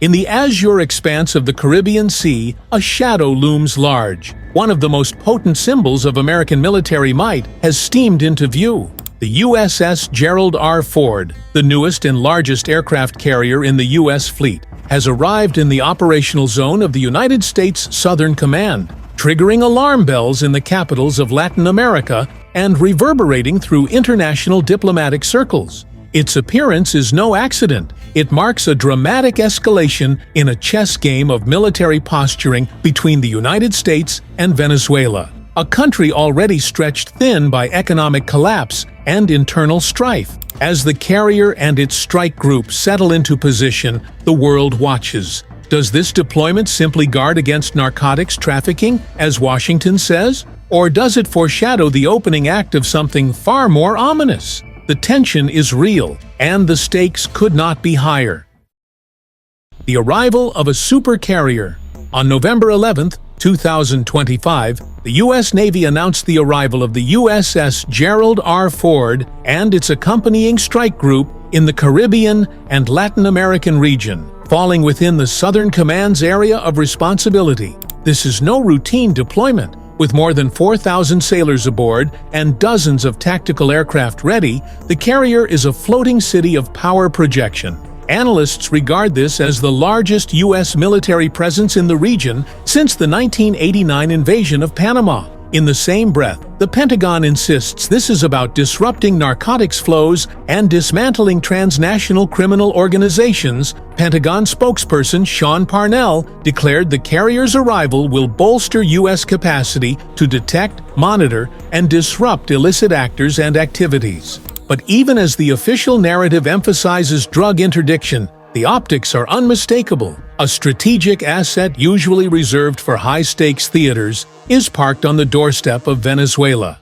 In the azure expanse of the Caribbean Sea, a shadow looms large. One of the most potent symbols of American military might has steamed into view. The USS Gerald R. Ford, the newest and largest aircraft carrier in the U.S. fleet, has arrived in the operational zone of the United States Southern Command, triggering alarm bells in the capitals of Latin America and reverberating through international diplomatic circles. Its appearance is no accident. It marks a dramatic escalation in a chess game of military posturing between the United States and Venezuela, a country already stretched thin by economic collapse and internal strife. As the carrier and its strike group settle into position, the world watches. Does this deployment simply guard against narcotics trafficking, as Washington says? Or does it foreshadow the opening act of something far more ominous? The tension is real, and the stakes could not be higher. The arrival of a super carrier. On November 11, 2025, the U.S. Navy announced the arrival of the USS Gerald R. Ford and its accompanying strike group in the Caribbean and Latin American region, falling within the Southern Command's area of responsibility. This is no routine deployment. With more than 4,000 sailors aboard and dozens of tactical aircraft ready, the carrier is a floating city of power projection. Analysts regard this as the largest U.S. military presence in the region since the 1989 invasion of Panama. In the same breath, the Pentagon insists this is about disrupting narcotics flows and dismantling transnational criminal organizations. Pentagon spokesperson Sean Parnell declared the carrier's arrival will bolster U.S. capacity to detect, monitor, and disrupt illicit actors and activities. But even as the official narrative emphasizes drug interdiction, the optics are unmistakable. A strategic asset usually reserved for high-stakes theaters is parked on the doorstep of Venezuela.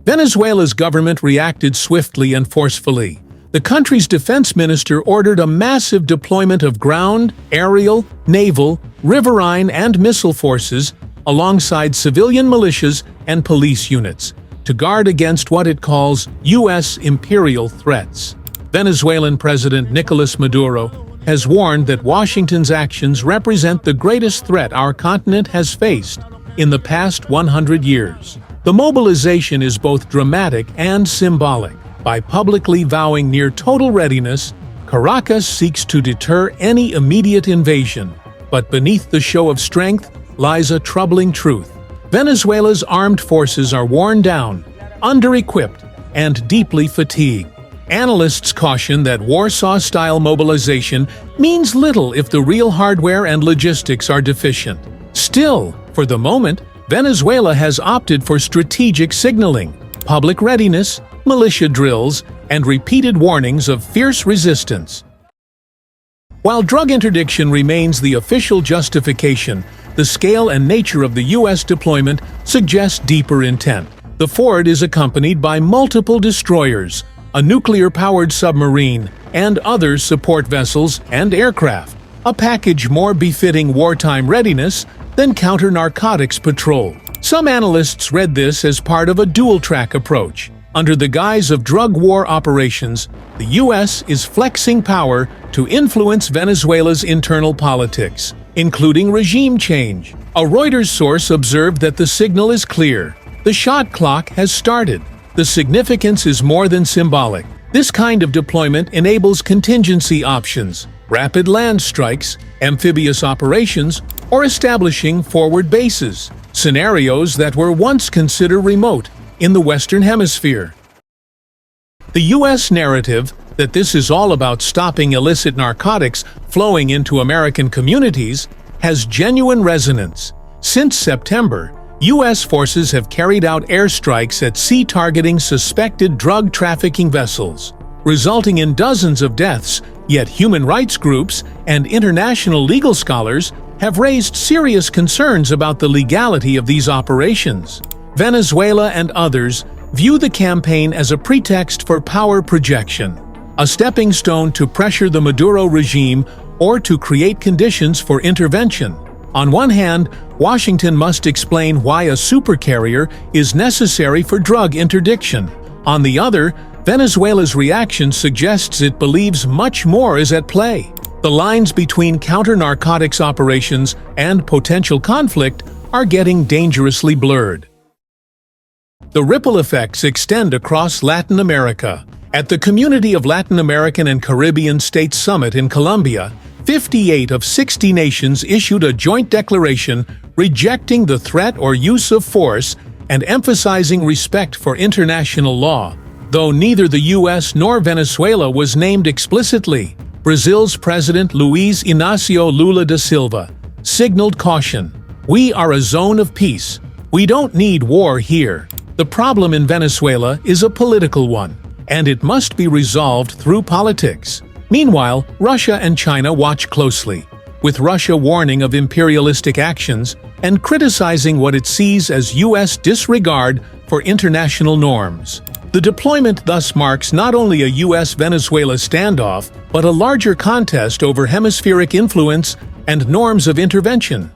Venezuela's government reacted swiftly and forcefully. The country's defense minister ordered a massive deployment of ground, aerial, naval, riverine, and missile forces alongside civilian militias and police units to guard against what it calls U.S. imperial threats. Venezuelan President Nicolas Maduro has warned that Washington's actions represent the greatest threat our continent has faced in the past 100 years. The mobilization is both dramatic and symbolic. By publicly vowing near total readiness, Caracas seeks to deter any immediate invasion. But beneath the show of strength lies a troubling truth. Venezuela's armed forces are worn down, under-equipped, and deeply fatigued. Analysts caution that Warsaw-style mobilization means little if the real hardware and logistics are deficient. Still, for the moment, Venezuela has opted for strategic signaling, public readiness, militia drills, and repeated warnings of fierce resistance. While drug interdiction remains the official justification, the scale and nature of the U.S. deployment suggest deeper intent. The Ford is accompanied by multiple destroyers, a nuclear-powered submarine, and other support vessels and aircraft, a package more befitting wartime readiness than counter-narcotics patrol. Some analysts read this as part of a dual-track approach. Under the guise of drug war operations, the U.S. is flexing power to influence Venezuela's internal politics, including regime change. A Reuters source observed that the signal is clear. The shot clock has started. The significance is more than symbolic. This kind of deployment enables contingency options, rapid land strikes, amphibious operations, or establishing forward bases, scenarios that were once considered remote in the Western Hemisphere. The U.S. narrative that this is all about stopping illicit narcotics flowing into American communities has genuine resonance. Since September, U.S. forces have carried out airstrikes at sea targeting suspected drug trafficking vessels, resulting in dozens of deaths, yet human rights groups and international legal scholars have raised serious concerns about the legality of these operations. Venezuela and others view the campaign as a pretext for power projection, a stepping stone to pressure the Maduro regime or to create conditions for intervention. On one hand, Washington must explain why a supercarrier is necessary for drug interdiction. On the other, Venezuela's reaction suggests it believes much more is at play. The lines between counter-narcotics operations and potential conflict are getting dangerously blurred. The ripple effects extend across Latin America. At the Community of Latin American and Caribbean States Summit in Colombia, 58 of 60 nations issued a joint declaration rejecting the threat or use of force and emphasizing respect for international law. Though neither the U.S. nor Venezuela was named explicitly, Brazil's President Luiz Inácio Lula da Silva signaled caution. "We are a zone of peace. We don't need war here." The problem in Venezuela is a political one, and it must be resolved through politics. Meanwhile, Russia and China watch closely, with Russia warning of imperialistic actions and criticizing what it sees as U.S. disregard for international norms. The deployment thus marks not only a U.S.-Venezuela standoff, but a larger contest over hemispheric influence and norms of intervention.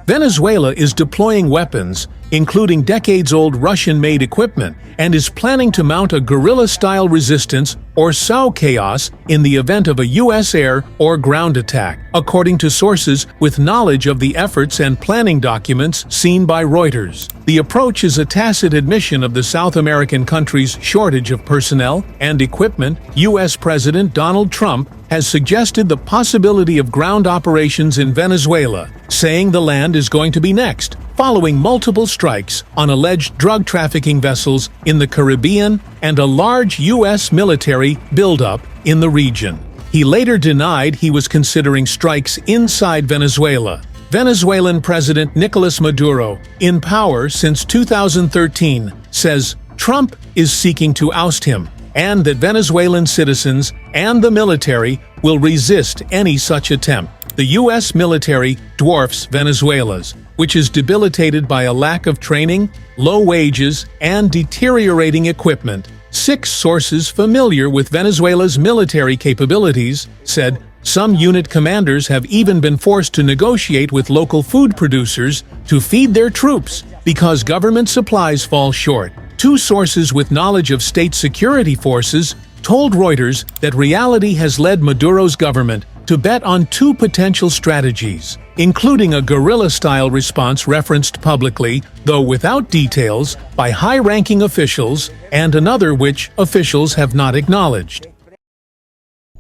Venezuela is deploying weapons, including decades-old Russian-made equipment, and is planning to mount a guerrilla-style resistance or SAO chaos in the event of a U.S. air or ground attack, according to sources with knowledge of the efforts and planning documents seen by Reuters. The approach is a tacit admission of the South American country's shortage of personnel and equipment. U.S. President Donald Trump has suggested the possibility of ground operations in Venezuela, saying the land is going to be next, following multiple strikes on alleged drug trafficking vessels in the Caribbean and a large U.S. military buildup in the region. He later denied he was considering strikes inside Venezuela. Venezuelan President Nicolas Maduro, in power since 2013, says Trump is seeking to oust him, and that Venezuelan citizens and the military will resist any such attempt. The U.S. military dwarfs Venezuela's, which is debilitated by a lack of training, low wages, and deteriorating equipment. 6 sources familiar with Venezuela's military capabilities said some unit commanders have even been forced to negotiate with local food producers to feed their troops because government supplies fall short. 2 sources with knowledge of state security forces told Reuters that reality has led Maduro's government to bet on 2 potential strategies, including a guerrilla-style response referenced publicly, though without details, by high-ranking officials, and another which officials have not acknowledged.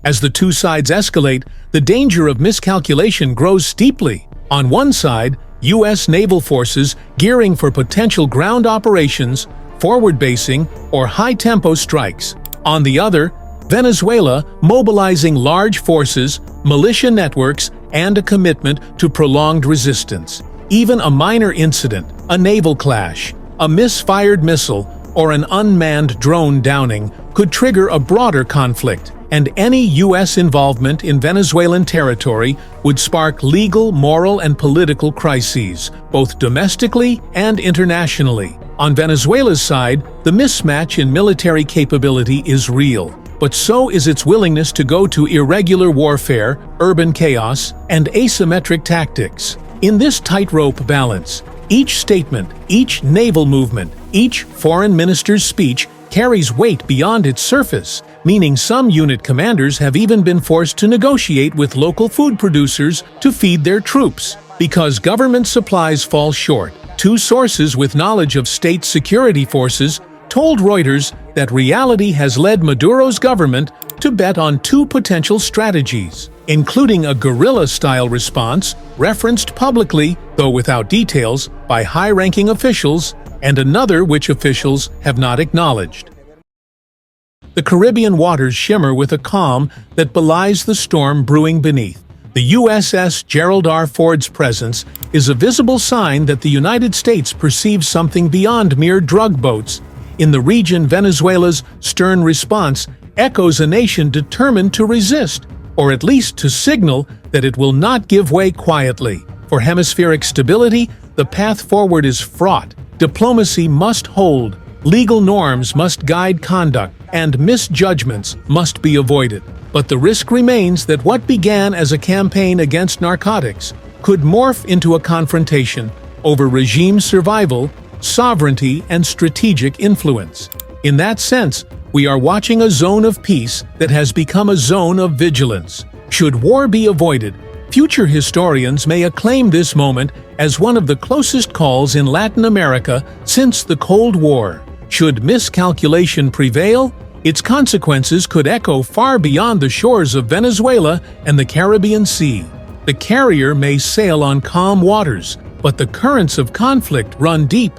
As the 2 sides escalate, the danger of miscalculation grows steeply. On one side, U.S. naval forces gearing for potential ground operations, forward basing, or high-tempo strikes. On the other, Venezuela mobilizing large forces, militia networks, and a commitment to prolonged resistance. Even a minor incident, a naval clash, a misfired missile, or an unmanned drone downing could trigger a broader conflict, and any U.S. involvement in Venezuelan territory would spark legal, moral, and political crises, both domestically and internationally. On Venezuela's side, the mismatch in military capability is real, but so is its willingness to go to irregular warfare, urban chaos, and asymmetric tactics. In this tightrope balance, each statement, each naval movement, each foreign minister's speech carries weight beyond its surface, meaning some unit commanders have even been forced to negotiate with local food producers to feed their troops. Because government supplies fall short, 2 sources with knowledge of state security forces told Reuters that reality has led Maduro's government to bet on 2 potential strategies, including a guerrilla-style response referenced publicly, though without details, by high-ranking officials, and another which officials have not acknowledged. The Caribbean waters shimmer with a calm that belies the storm brewing beneath. The USS Gerald R. Ford's presence is a visible sign that the United States perceives something beyond mere drug boats. In the region, Venezuela's stern response echoes a nation determined to resist, or at least to signal that it will not give way quietly. For hemispheric stability, the path forward is fraught. Diplomacy must hold, legal norms must guide conduct, and misjudgments must be avoided. But the risk remains that what began as a campaign against narcotics could morph into a confrontation over regime survival, sovereignty, and strategic influence. In that sense, we are watching a zone of peace that has become a zone of vigilance. Should war be avoided, future historians may acclaim this moment as one of the closest calls in Latin America since the Cold War. Should miscalculation prevail, its consequences could echo far beyond the shores of Venezuela and the Caribbean Sea. The carrier may sail on calm waters, but the currents of conflict run deep